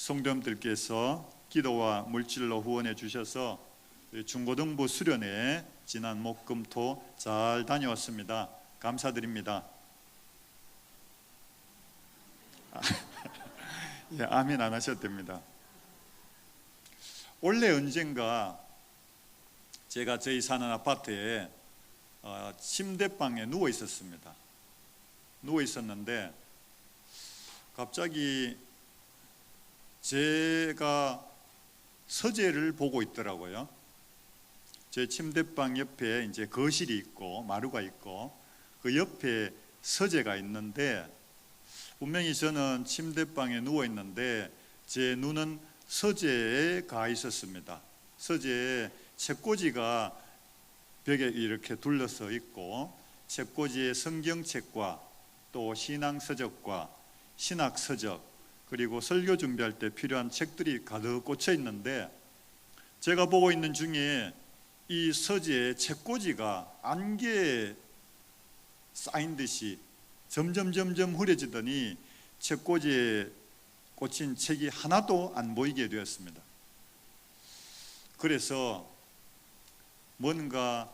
성도님들께서 기도와 물질로 후원해 주셔서 중고등부 수련회 지난 목금토 잘 다녀왔습니다. 감사드립니다. 예, 아멘 안 하셔도 됩니다. 원래 언젠가 제가 저희 사는 아파트에 침대방에 누워 있었습니다. 누워 있었는데 갑자기 제가 서재를 보고 있더라고요. 제 침대방 옆에 이제 거실이 있고 마루가 있고 그 옆에 서재가 있는데 분명히 저는 침대방에 누워 있는데 제 눈은 서재에 가 있었습니다. 서재에 책꽂이가 벽에 이렇게 둘러서 있고 책꽂이에 성경책과 또 신앙서적과 신학서적 그리고 설교 준비할 때 필요한 책들이 가득 꽂혀 있는데 제가 보고 있는 중에 이 서재의 책꽂이가 안개에 쌓인 듯이 점점 흐려지더니 책꽂이에 꽂힌 책이 하나도 안 보이게 되었습니다. 그래서 뭔가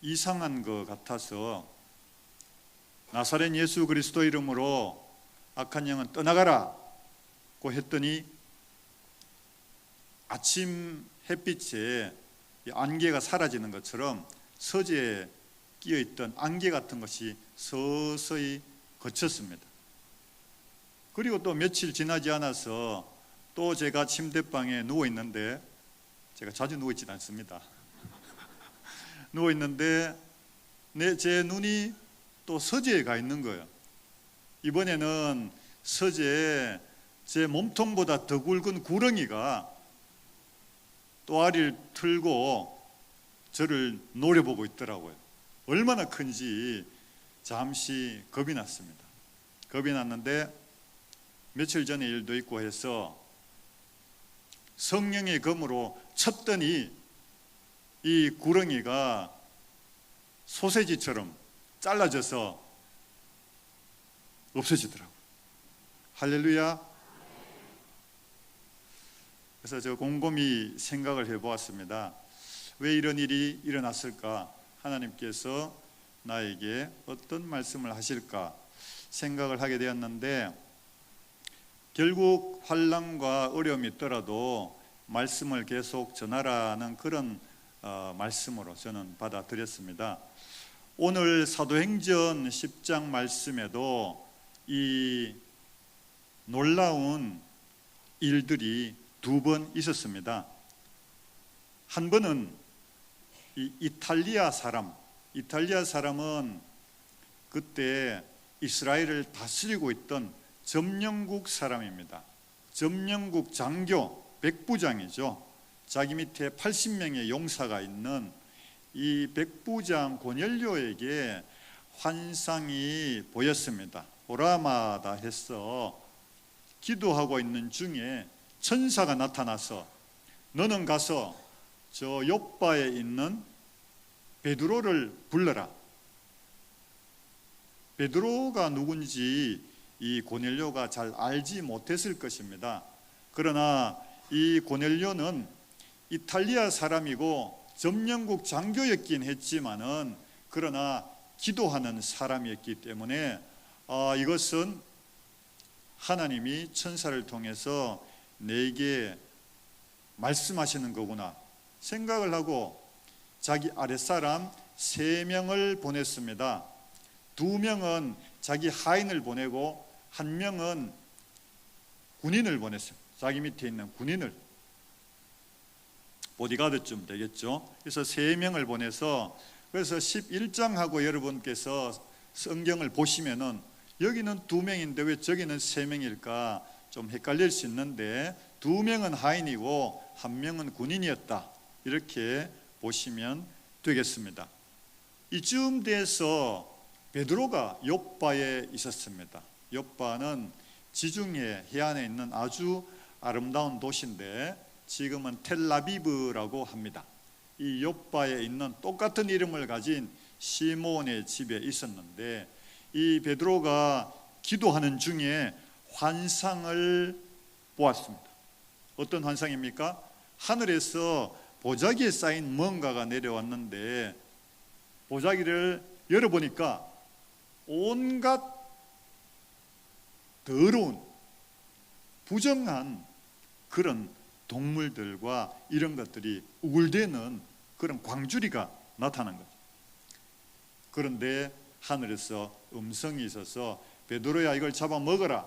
이상한 것 같아서 나사렛 예수 그리스도 이름으로 악한 영은 떠나가라 고 했더니 아침 햇빛에 안개가 사라지는 것처럼 서재에 끼어있던 안개 같은 것이 서서히 걷혔습니다. 그리고 또 며칠 지나지 않아서 또 제가 침대방에 누워 있는데 제가 자주 누워 있지는 않습니다. 누워 있는데 제 눈이 또 서재에 가 있는 거예요. 이번에는 서재에 제 몸통보다 더 굵은 구렁이가 또아리를 틀고 저를 노려보고 있더라고요. 얼마나 큰지 잠시 겁이 났습니다. 겁이 났는데 며칠 전에 일도 있고 해서 성령의 검으로 쳤더니 이 구렁이가 소세지처럼 잘라져서 없어지더라고요. 할렐루야. 그래서 저 곰곰이 생각을 해보았습니다. 왜 이런 일이 일어났을까? 하나님께서 나에게 어떤 말씀을 하실까 생각을 하게 되었는데 결국 환난과 어려움이 있더라도 말씀을 계속 전하라는 그런 말씀으로 저는 받아들였습니다. 오늘 사도행전 10장 말씀에도 이 놀라운 일들이 두 번 있었습니다. 한 번은 이 이탈리아 사람은 그때 이스라엘을 다스리고 있던 점령국 사람입니다. 점령국 장교, 백부장이죠. 자기 밑에 80명의 용사가 있는 이 백부장 고넬료에게 환상이 보였습니다. 보라마다 해서 기도하고 있는 중에 천사가 나타나서 너는 가서 저 요빠에 있는 베드로를 불러라. 베드로가 누군지 이 고넬료가 잘 알지 못했을 것입니다. 그러나 이 고넬료는 이탈리아 사람이고 점령국 장교였긴 했지만은 그러나 기도하는 사람이었기 때문에 이것은 하나님이 천사를 통해서 내게 말씀하시는 거구나 생각을 하고 자기 아랫사람 3명을 보냈습니다. 2명은 자기 하인을 보내고 1명은 군인을 보냈어요. 자기 밑에 있는 군인을, 보디가드쯤 되겠죠. 그래서 3명을 보내서 그래서 11장하고 여러분께서 성경을 보시면은 여기는 2명인데 왜 저기는 3명일까 좀 헷갈릴 수 있는데 2명은 하인이고 1명은 군인이었다 이렇게 보시면 되겠습니다. 이쯤 돼서 베드로가 욥바에 있었습니다. 욥바는 지중해 해안에 있는 아주 아름다운 도시인데 지금은 텔라비브라고 합니다. 이 욥바에 있는 똑같은 이름을 가진 시몬의 집에 있었는데 이 베드로가 기도하는 중에 환상을 보았습니다. 어떤 환상입니까? 하늘에서 보자기에 쌓인 뭔가가 내려왔는데 보자기를 열어보니까 온갖 더러운 부정한 그런 동물들과 이런 것들이 우글대는 그런 광주리가 나타난 거죠. 그런데 하늘에서 음성이 있어서 베드로야 이걸 잡아먹어라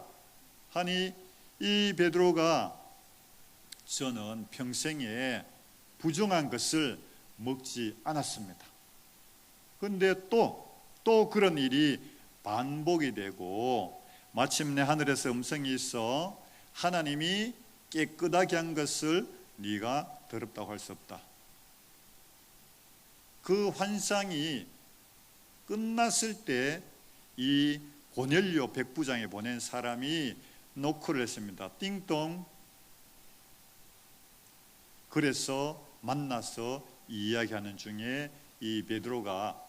하니 이 베드로가 저는 평생에 부정한 것을 먹지 않았습니다. 그런데 또 그런 일이 반복이 되고 마침내 하늘에서 음성이 있어 하나님이 깨끗하게 한 것을 네가 더럽다고 할 수 없다. 그 환상이 끝났을 때 이 고넬료 백부장에 보낸 사람이 노크를 했습니다. 띵동. 그래서 만나서 이야기하는 중에 이 베드로가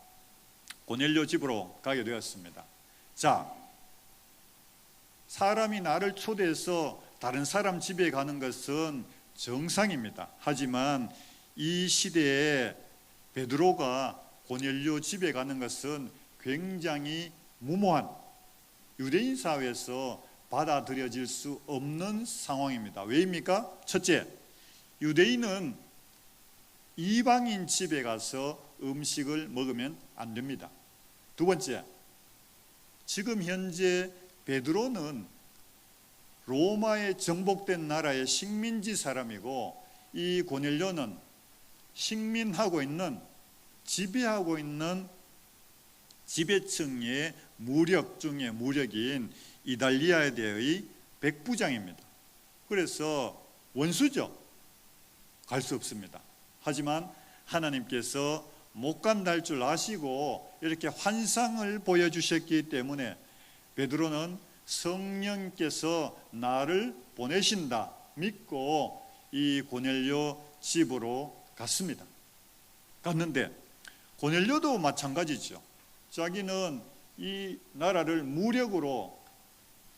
고넬료 집으로 가게 되었습니다. 자, 사람이 나를 초대해서 다른 사람 집에 가는 것은 정상입니다. 하지만 이 시대에 베드로가 고넬료 집에 가는 것은 굉장히 무모한, 유대인 사회에서 받아들여질 수 없는 상황입니다. 왜입니까? 첫째, 유대인은 이방인 집에 가서 음식을 먹으면 안 됩니다. 두 번째, 지금 현재 베드로는 로마에 정복된 나라의 식민지 사람이고 이 고넬료는 식민하고 있는, 지배하고 있는 지배층의 무력 중에 무력인 이달리아에 백부장입니다. 그래서 원수죠. 갈 수 없습니다. 하지만 하나님께서 못 간다 할 줄 아시고 이렇게 환상을 보여주셨기 때문에 베드로는 성령께서 나를 보내신다 믿고 이 고넬료 집으로 갔습니다. 갔는데 고넬료도 마찬가지죠. 자기는 이 나라를 무력으로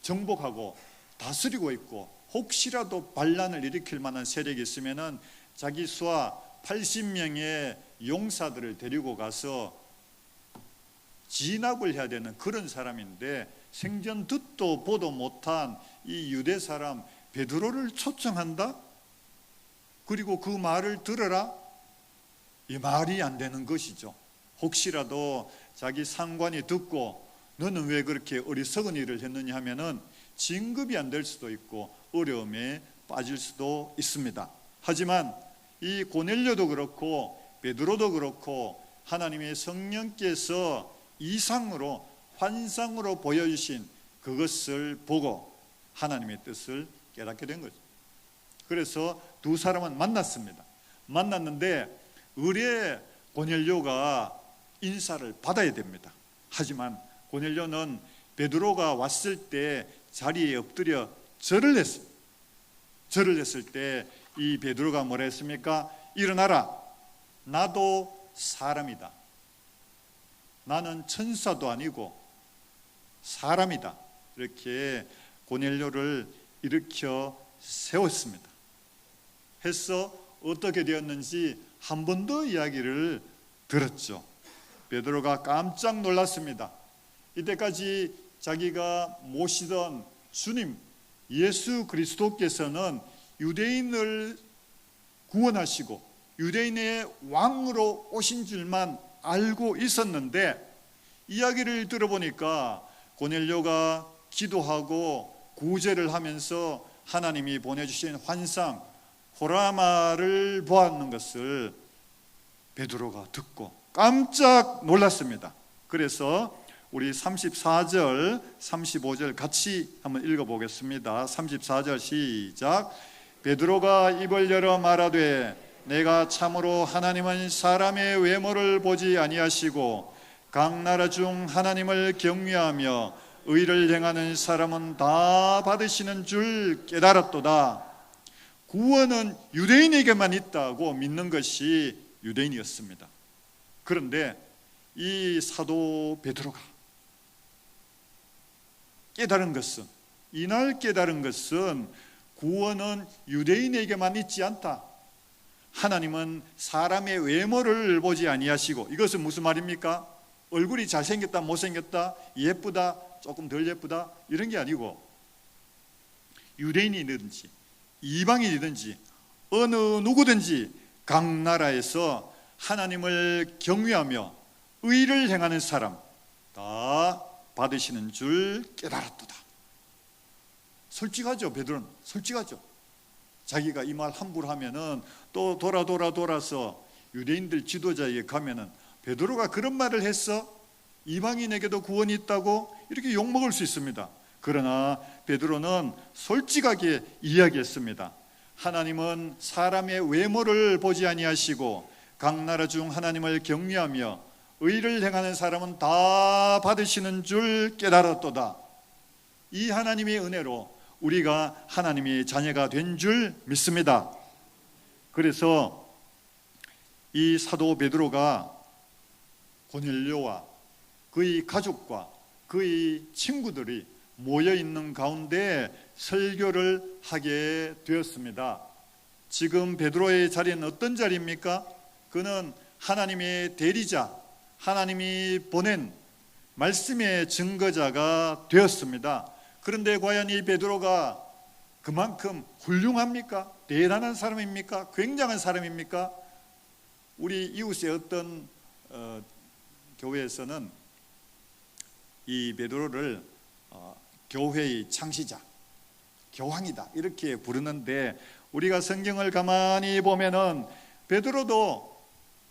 정복하고 다스리고 있고 혹시라도 반란을 일으킬 만한 세력이 있으면은 자기 수하 80명의 용사들을 데리고 가서 진압을 해야 되는 그런 사람인데 생전 듣도 보도 못한 이 유대 사람 베드로를 초청한다? 그리고 그 말을 들어라? 이 말이 안 되는 것이죠. 혹시라도 자기 상관이 듣고 너는 왜 그렇게 어리석은 일을 했느냐 하면은 진급이 안 될 수도 있고 어려움에 빠질 수도 있습니다. 하지만 이 고넬료도 그렇고 베드로도 그렇고 하나님의 성령께서 이상으로 환상으로 보여주신 그것을 보고 하나님의 뜻을 깨닫게 된 거죠. 그래서 두 사람은 만났습니다. 만났는데 의뢰 고넬료가 인사를 받아야 됩니다. 하지만 고넬료는 베드로가 왔을 때 자리에 엎드려 절을 했어요. 절을 했을 때 이 베드로가 뭐라 했습니까? 일어나라. 나도 사람이다. 나는 천사도 아니고 사람이다. 이렇게 고넬료를 일으켜 세웠습니다. 해서 어떻게 되었는지 한 번 더 이야기를 들었죠. 베드로가 깜짝 놀랐습니다. 이때까지 자기가 모시던 주님 예수 그리스도께서는 유대인을 구원하시고 유대인의 왕으로 오신 줄만 알고 있었는데 이야기를 들어보니까 고넬료가 기도하고 구제를 하면서 하나님이 보내주신 환상 호라마를 보았는 것을 베드로가 듣고 깜짝 놀랐습니다. 그래서 우리 34절, 35절 같이 한번 읽어보겠습니다. 34절 시작. 베드로가 입을 열어 말하되 내가 참으로 하나님은 사람의 외모를 보지 아니하시고 각 나라 중 하나님을 경외하며 의를 행하는 사람은 다 받으시는 줄 깨달았도다. 구원은 유대인에게만 있다고 믿는 것이 유대인이었습니다. 그런데 이 사도 베드로가 깨달은 것은, 이날 깨달은 것은 구원은 유대인에게만 있지 않다. 하나님은 사람의 외모를 보지 아니하시고, 이것은 무슨 말입니까? 얼굴이 잘생겼다 못생겼다, 예쁘다 조금 덜 예쁘다 이런 게 아니고, 유대인이든지 이방인이든지 어느 누구든지 각 나라에서 하나님을 경외하며 의를 행하는 사람 다 받으시는 줄 깨달았도다. 솔직하죠. 베드로는 솔직하죠. 자기가 이 말 함부로 하면은 또 돌아서 유대인들 지도자에게 가면은 베드로가 그런 말을 했어? 이방인에게도 구원이 있다고? 이렇게 욕먹을 수 있습니다. 그러나 베드로는 솔직하게 이야기했습니다. 하나님은 사람의 외모를 보지 아니하시고 각 나라 중 하나님을 경외하며 의를 행하는 사람은 다 받으시는 줄 깨달았도다. 이 하나님의 은혜로 우리가 하나님의 자녀가 된 줄 믿습니다. 그래서 이 사도 베드로가 고넬료와 그의 가족과 그의 친구들이 모여있는 가운데 설교를 하게 되었습니다. 지금 베드로의 자리는 어떤 자리입니까? 그는 하나님의 대리자, 하나님이 보낸 말씀의 증거자가 되었습니다. 그런데 과연 이 베드로가 그만큼 훌륭합니까? 대단한 사람입니까? 굉장한 사람입니까? 우리 이웃의 어떤 교회에서는 이 베드로를 교회의 창시자, 교황이다 이렇게 부르는데, 우리가 성경을 가만히 보면은 베드로도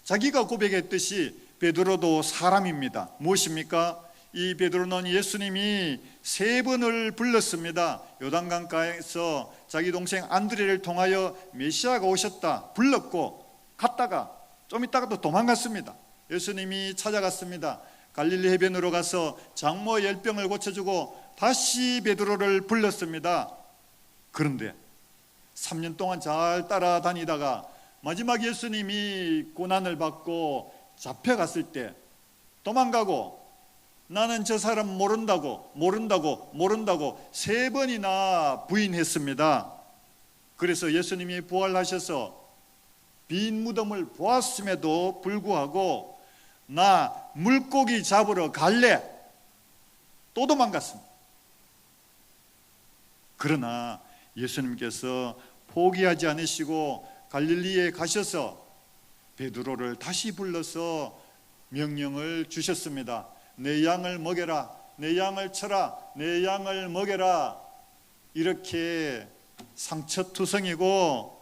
자기가 고백했듯이 베드로도 사람입니다. 무엇입니까? 이 베드로는 예수님이 3번을 불렀습니다. 요단강가에서 자기 동생 안드레를 통하여 메시아가 오셨다 불렀고, 갔다가 좀 있다가 또 도망갔습니다. 예수님이 찾아갔습니다. 갈릴리 해변으로 가서 장모 열병을 고쳐주고 다시 베드로를 불렀습니다. 그런데 3년 동안 잘 따라다니다가 마지막 예수님이 고난을 받고 잡혀갔을 때 도망가고, 나는 저 사람 모른다고 3번이나 부인했습니다. 그래서 예수님이 부활하셔서 빈 무덤을 보았음에도 불구하고 나 물고기 잡으러 갈래, 또 도망갔습니다. 그러나 예수님께서 포기하지 않으시고 갈릴리에 가셔서 베드로를 다시 불러서 명령을 주셨습니다. 내 양을 먹여라, 내 양을 쳐라, 내 양을 먹여라. 이렇게 상처투성이고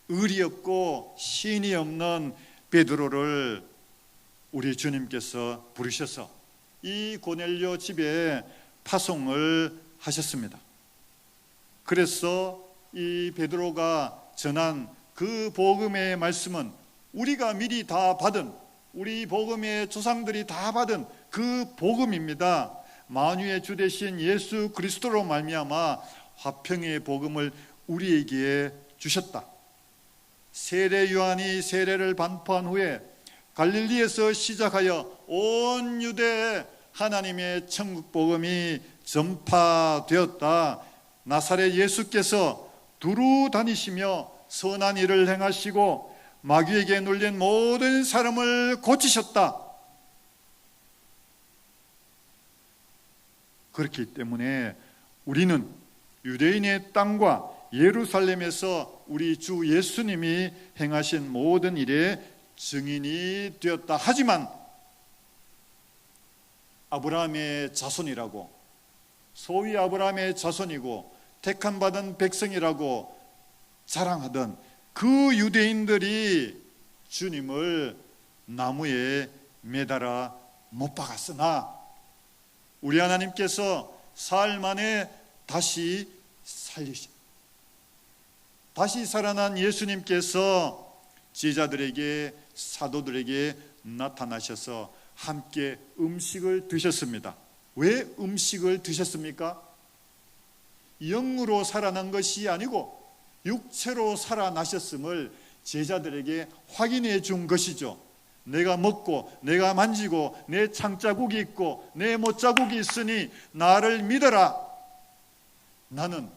의리 없고 신이 없는 베드로를 우리 주님께서 부르셔서 이 고넬료 집에 파송을 하셨습니다. 그래서 이 베드로가 전한 그 복음의 말씀은 우리가 미리 다 받은, 우리 복음의 조상들이 다 받은 그 복음입니다. 만유의 주 되신 예수 그리스도로 말미암아 화평의 복음을 우리에게 주셨다. 세례 요한이 세례를 반포한 후에 갈릴리에서 시작하여 온 유대에 하나님의 천국 복음이 전파되었다. 나사렛 예수께서 두루 다니시며 선한 일을 행하시고 마귀에게 눌린 모든 사람을 고치셨다. 그렇기 때문에 우리는 유대인의 땅과 예루살렘에서 우리 주 예수님이 행하신 모든 일의 증인이 되었다. 하지만 아브라함의 자손이라고, 소위 아브라함의 자손이고 택함받은 백성이라고 자랑하던 그 유대인들이 주님을 나무에 매달아 못 박았으나 우리 하나님께서 사흘 만에 다시 살아난 예수님께서 제자들에게, 사도들에게 나타나셔서 함께 음식을 드셨습니다. 왜 음식을 드셨습니까? 영으로 살아난 것이 아니고 육체로 살아나셨음을 제자들에게 확인해 준 것이죠. 내가 먹고 내가 만지고 내 창자국이 있고 내 못자국이 있으니 나를 믿어라. 나는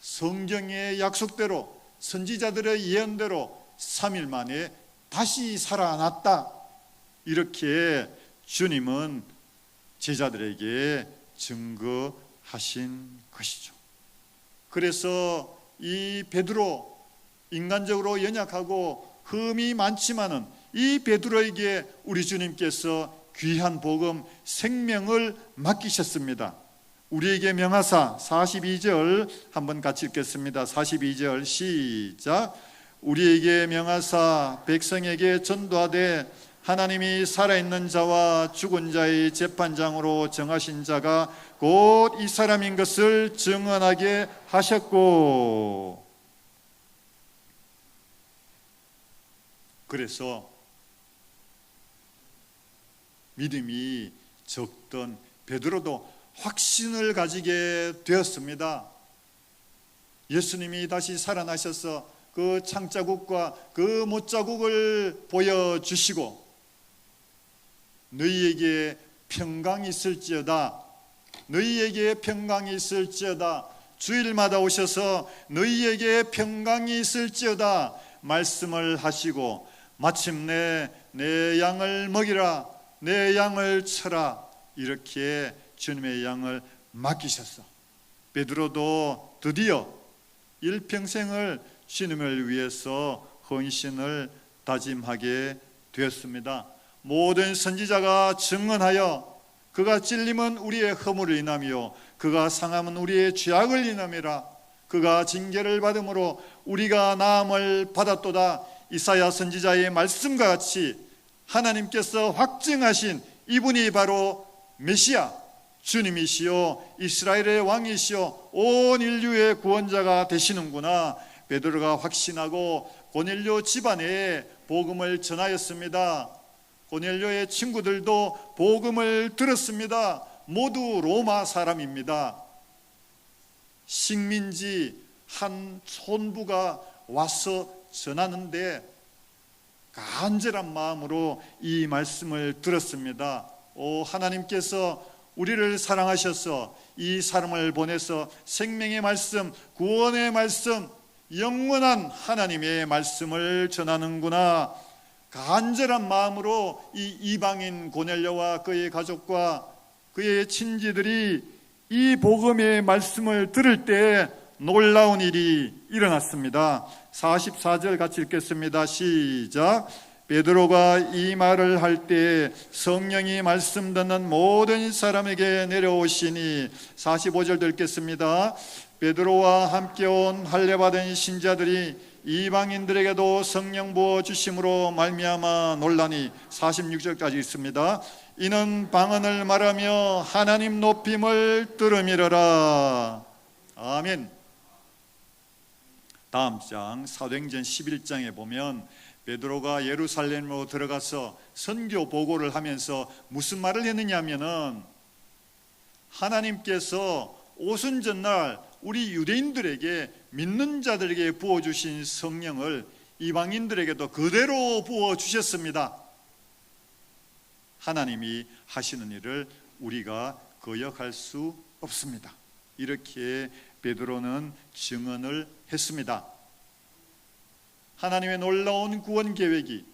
성경의 약속대로 선지자들의 예언대로 3일 만에 다시 살아났다. 이렇게 주님은 제자들에게 증거하신 것이죠. 그래서 이 베드로, 인간적으로 연약하고 흠이 많지만은 이 베드로에게 우리 주님께서 귀한 복음, 생명을 맡기셨습니다. 우리에게 명하사 42절 한번 같이 읽겠습니다. 42절 시작. 우리에게 명하사 백성에게 전도하되 하나님이 살아있는 자와 죽은 자의 재판장으로 정하신 자가 곧 이 사람인 것을 증언하게 하셨고. 그래서 믿음이 적던 베드로도 확신을 가지게 되었습니다. 예수님이 다시 살아나셔서 그 창자국과 그 못자국을 보여주시고 너희에게 평강이 있을지어다, 너희에게 평강이 있을지어다, 주일마다 오셔서 너희에게 평강이 있을지어다 말씀을 하시고 마침내 내 양을 먹이라, 내 양을 쳐라, 이렇게 주님의 양을 맡기셨어. 베드로도 드디어 일평생을 주님을 위해서 헌신을 다짐하게 되었습니다. 모든 선지자가 증언하여 그가 찔림은 우리의 허물을 인하며 그가 상함은 우리의 죄악을 인함이라. 그가 징계를 받음으로 우리가 나음을 받았도다. 이사야 선지자의 말씀과 같이 하나님께서 확증하신 이분이 바로 메시아 주님이시요 이스라엘의 왕이시요 온 인류의 구원자가 되시는구나. 베드로가 확신하고 고넬료 집안에 복음을 전하였습니다. 고넬료의 친구들도 복음을 들었습니다. 모두 로마 사람입니다. 식민지 한 촌부가 와서 전하는데 간절한 마음으로 이 말씀을 들었습니다. 오, 하나님께서 우리를 사랑하셔서 이 사람을 보내서 생명의 말씀, 구원의 말씀, 영원한 하나님의 말씀을 전하는구나. 간절한 마음으로 이 이방인 고넬료와 그의 가족과 그의 친지들이 이 복음의 말씀을 들을 때 놀라운 일이 일어났습니다. 44절 같이 읽겠습니다. 시작. 베드로가 이 말을 할 때 성령이 말씀 듣는 모든 사람에게 내려오시니. 45절도 읽겠습니다. 베드로와 함께 온 할례받은 신자들이 이방인들에게도 성령 부어 주심으로 말미암아 놀라니. 46절까지 있습니다. 이는 방언을 말하며 하나님 높임을 들음이러라. 아멘. 다음 장 사도행전 11장에 보면 베드로가 예루살렘으로 들어가서 선교 보고를 하면서 무슨 말을 했느냐 하면은 하나님께서 오순절날 우리 유대인들에게 믿는 자들에게 부어주신 성령을 이방인들에게도 그대로 부어주셨습니다. 하나님이 하시는 일을 우리가 거역할 수 없습니다. 이렇게 베드로는 증언을 했습니다. 하나님의 놀라운 구원 계획이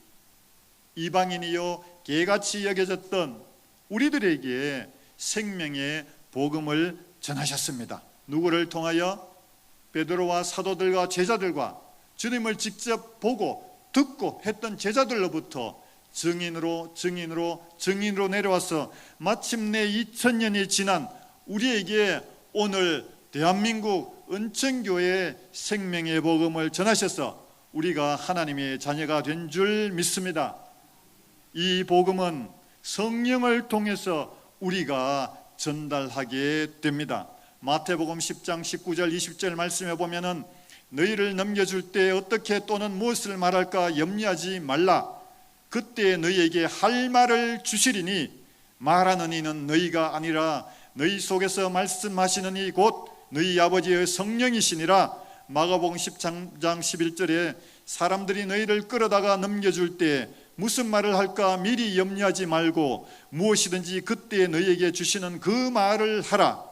이방인이요 개같이 여겨졌던 우리들에게 생명의 복음을 전하셨습니다. 누구를 통하여? 베드로와 사도들과 제자들과 주님을 직접 보고 듣고 했던 제자들로부터 증인으로 내려와서 마침내 2000년이 지난 우리에게 오늘 대한민국 은천교회의 생명의 복음을 전하셔서 우리가 하나님의 자녀가 된 줄 믿습니다. 이 복음은 성령을 통해서 우리가 전달하게 됩니다. 마태복음 10장 19절 20절 말씀에 보면은 너희를 넘겨줄 때 어떻게 또는 무엇을 말할까 염려하지 말라. 그때 너희에게 할 말을 주시리니 말하는 이는 너희가 아니라 너희 속에서 말씀하시는 이 곧 너희 아버지의 성령이시니라. 마가복음 10장 11절에 사람들이 너희를 끌어다가 넘겨줄 때 무슨 말을 할까 미리 염려하지 말고 무엇이든지 그때 너희에게 주시는 그 말을 하라.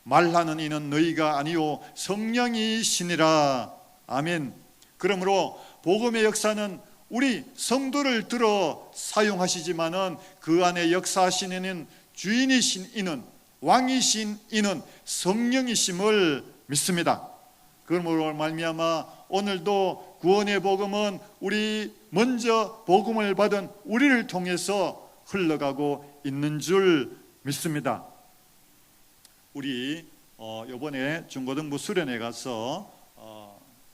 말하는 이는 너희가 아니요 성령이시니라. 아멘. 그러므로 복음의 역사는 우리 성도를 들어 사용하시지만은 그 안에 역사하시는 이는, 주인이신 이는, 왕이신 이는 성령이심을 믿습니다. 그러므로 말미암아 오늘도 구원의 복음은 우리 먼저 복음을 받은 우리를 통해서 흘러가고 있는 줄 믿습니다. 우리 이번에 중고등부 수련회 가서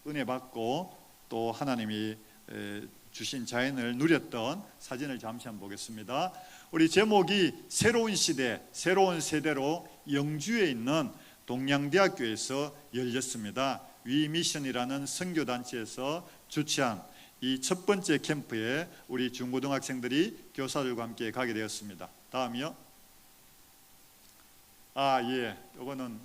은혜 받고 또 하나님이 주신 자연을 누렸던 사진을 잠시 한번 보겠습니다. 우리 제목이 새로운 시대, 새로운 세대로 영주에 있는 동양대학교에서 열렸습니다. 위미션이라는 선교단체에서 주최한 이 첫 번째 캠프에 우리 중고등학생들이 교사들과 함께 가게 되었습니다. 다음이요. 이거는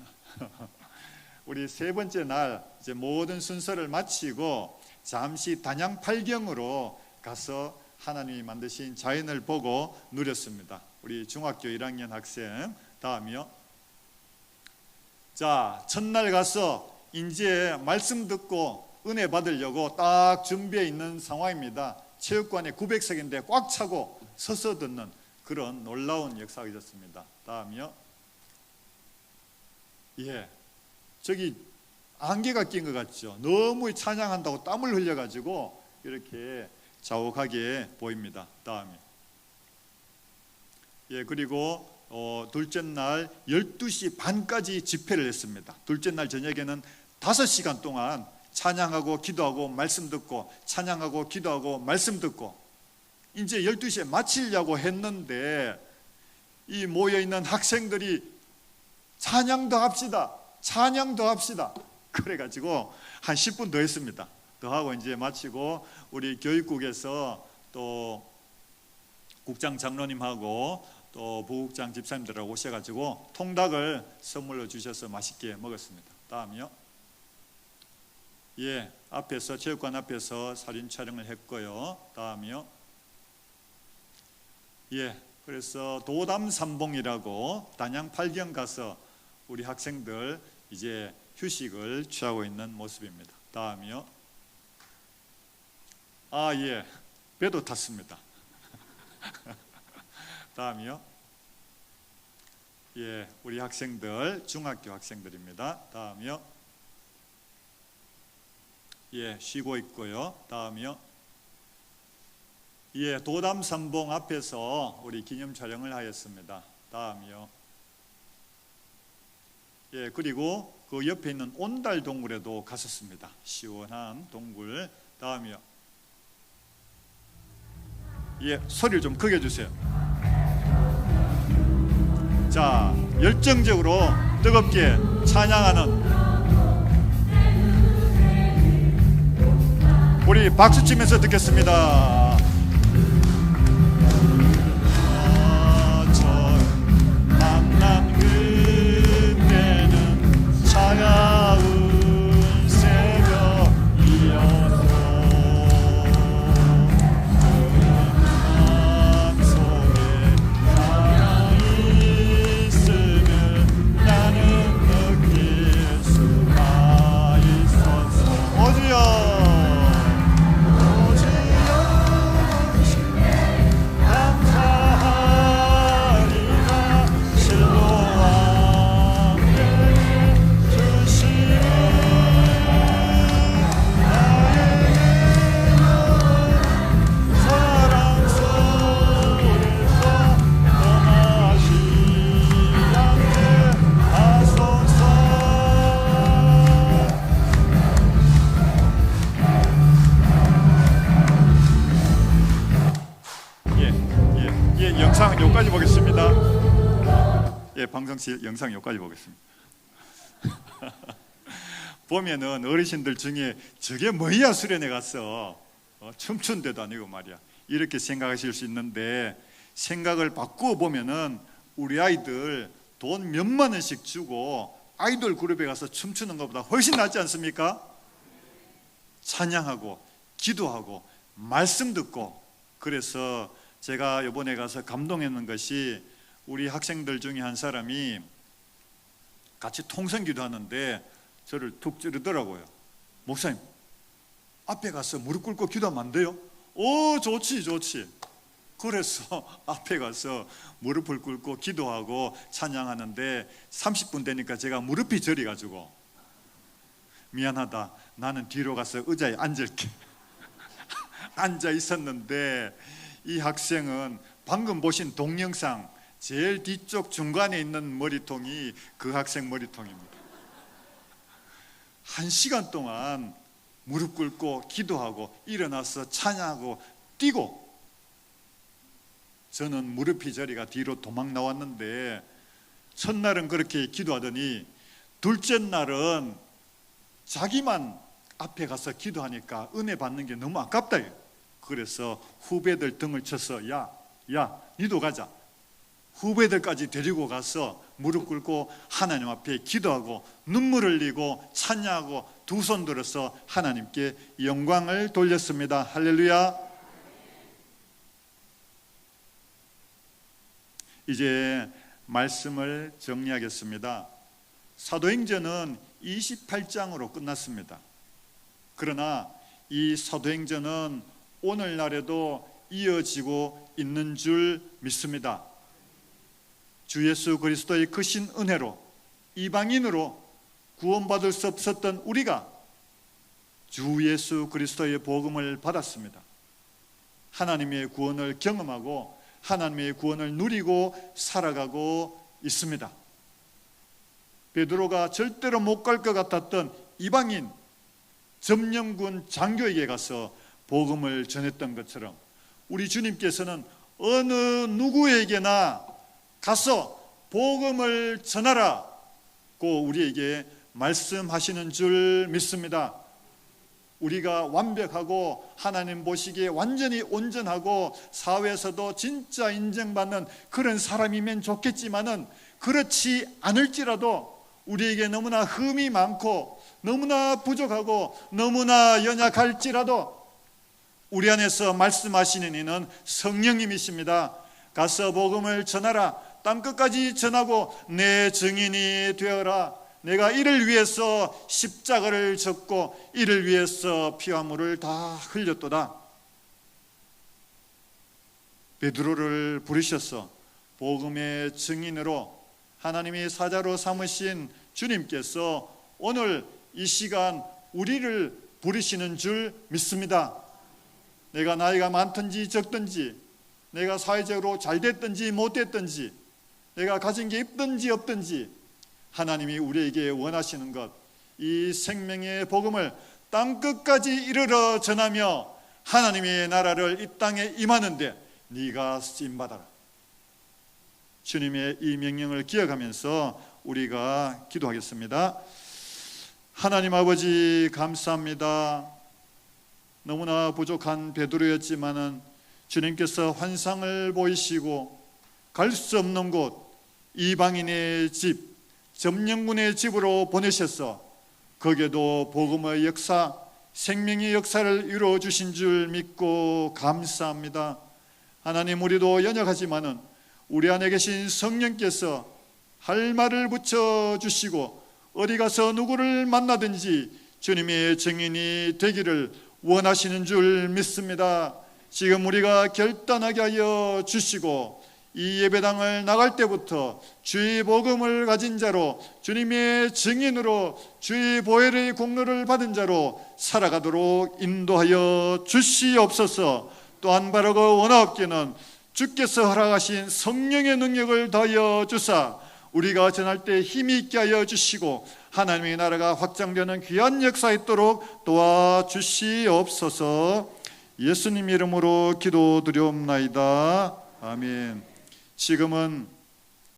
우리 세 번째 날 이제 모든 순서를 마치고 잠시 단양 팔경으로 가서 하나님이 만드신 자연을 보고 누렸습니다. 우리 중학교 1학년 학생. 다음이요. 자, 첫날 가서 이제 말씀 듣고 은혜 받으려고 딱 준비해 있는 상황입니다. 체육관에 900석인데 꽉 차고 서서 듣는 그런 놀라운 역사가 있었습니다. 다음이요. 저기 안개가 낀 것 같죠? 너무 찬양한다고 땀을 흘려가지고 이렇게 자욱하게 보입니다. 다음이. 그리고 둘째 날 12시 반까지 집회를 했습니다. 둘째 날 저녁에는 5시간 동안 찬양하고 기도하고 말씀 듣고, 찬양하고 기도하고 말씀 듣고, 이제 12시에 마치려고 했는데 이 모여있는 학생들이 찬양도 합시다, 찬양도 합시다, 그래가지고 한 10분 더 했습니다. 더 하고 이제 마치고 우리 교육국에서 또 국장 장로님하고 또 부국장 집사님들하고 오셔가지고 통닭을 선물로 주셔서 맛있게 먹었습니다. 다음이요. 앞에서 체육관 앞에서 사진 촬영을 했고요. 다음이요. 그래서 도담삼봉이라고 단양 팔경 가서 우리 학생들 이제 휴식을 취하고 있는 모습입니다. 다음이요. 배도 탔습니다. 다음이요. 우리 학생들, 중학교 학생들입니다. 다음이요. 쉬고 있고요. 다음이요. 도담삼봉 앞에서 우리 기념 촬영을 하였습니다. 다음이요. 그리고 그 옆에 있는 온달 동굴에도 갔었습니다. 시원한 동굴. 다음이요. 소리를 좀 크게 해주세요. 자, 열정적으로 뜨겁게 찬양하는 우리 박수 치면서 듣겠습니다. 만난 그때는 차가운 새벽이었어. 마음속에 사랑이 있음을 나는 느낄 수가 있었어. 어디야? 영상 여기까지 보겠습니다. 방송실 영상 여기까지 보겠습니다. 보면은 어르신들 중에 저게 뭐야 수련회 갔어, 춤춘 데도 아니고 말이야, 이렇게 생각하실 수 있는데, 생각을 바꾸어 보면은 우리 아이들 돈 몇만 원씩 주고 아이돌 그룹에 가서 춤추는 것보다 훨씬 낫지 않습니까? 찬양하고 기도하고 말씀 듣고. 그래서 제가 이번에 가서 감동했는 것이, 우리 학생들 중에 한 사람이 같이 통성기도 하는데 저를 툭 찌르더라고요. 목사님, 앞에 가서 무릎 꿇고 기도하면 안 돼요? 오, 좋지. 그래서 앞에 가서 무릎을 꿇고 기도하고 찬양하는데 30분 되니까 제가 무릎이 저려가지고, 미안하다, 나는 뒤로 가서 의자에 앉을게. 앉아 있었는데 이 학생은 방금 보신 동영상 제일 뒤쪽 중간에 있는 머리통이 그 학생 머리통입니다. 1시간 동안 무릎 꿇고 기도하고 일어나서 찬양하고 뛰고, 저는 무릎이 저리가 뒤로 도망 나왔는데, 첫날은 그렇게 기도하더니 둘째 날은 자기만 앞에 가서 기도하니까 은혜 받는 게 너무 아깝다. 그래서 후배들 등을 쳐서 야 니도 가자. 후배들까지 데리고 가서 무릎 꿇고 하나님 앞에 기도하고 눈물 흘리고 찬양하고 두 손 들어서 하나님께 영광을 돌렸습니다. 할렐루야. 이제 말씀을 정리하겠습니다. 사도행전은 28장으로 끝났습니다. 그러나 이 사도행전은 오늘날에도 이어지고 있는 줄 믿습니다. 주 예수 그리스도의 크신 은혜로 이방인으로 구원받을 수 없었던 우리가 주 예수 그리스도의 복음을 받았습니다. 하나님의 구원을 경험하고 하나님의 구원을 누리고 살아가고 있습니다. 베드로가 절대로 못 갈 것 같았던 이방인 점령군 장교에게 가서 복음을 전했던 것처럼 우리 주님께서는 어느 누구에게나 가서 복음을 전하라고 우리에게 말씀하시는 줄 믿습니다. 우리가 완벽하고 하나님 보시기에 완전히 온전하고 사회에서도 진짜 인정받는 그런 사람이면 좋겠지만은, 그렇지 않을지라도 우리에게 너무나 흠이 많고 너무나 부족하고 너무나 연약할지라도 우리 안에서 말씀하시는 이는 성령님이십니다. 가서 복음을 전하라. 땅끝까지 전하고 내 증인이 되어라. 내가 이를 위해서 십자가를 졌고 이를 위해서 피와 물을 다 흘렸도다. 베드로를 부르셔서 복음의 증인으로 하나님이 사자로 삼으신 주님께서 오늘 이 시간 우리를 부르시는 줄 믿습니다. 내가 나이가 많든지 적든지, 내가 사회적으로 잘 됐든지 못 됐든지, 내가 가진 게 있든지 없든지, 하나님이 우리에게 원하시는 것, 이 생명의 복음을 땅끝까지 이르러 전하며 하나님의 나라를 이 땅에 임하는데 네가 쓰임받아라. 주님의 이 명령을 기억하면서 우리가 기도하겠습니다. 하나님 아버지, 감사합니다. 너무나 부족한 베드로였지만은 주님께서 환상을 보이시고 갈 수 없는 곳, 이방인의 집, 점령군의 집으로 보내셔서 거기에도 복음의 역사, 생명의 역사를 이루어 주신 줄 믿고 감사합니다. 하나님, 우리도 연약하지만은 우리 안에 계신 성령께서 할 말을 붙여주시고 어디 가서 누구를 만나든지 주님의 증인이 되기를 원하시는 줄 믿습니다. 지금 우리가 결단하게 하여 주시고 이 예배당을 나갈 때부터 주의 복음을 가진 자로, 주님의 증인으로 주의 보혈의 공로를 받은 자로 살아가도록 인도하여 주시옵소서. 또한 바르고 원하옵기는 주께서 허락하신 성령의 능력을 더하여 주사 우리가 전할 때 힘이 있게 하여 주시고 하나님의 나라가 확장되는 귀한 역사 있도록 도와주시옵소서. 예수님 이름으로 기도드리옵나이다. 아멘. 지금은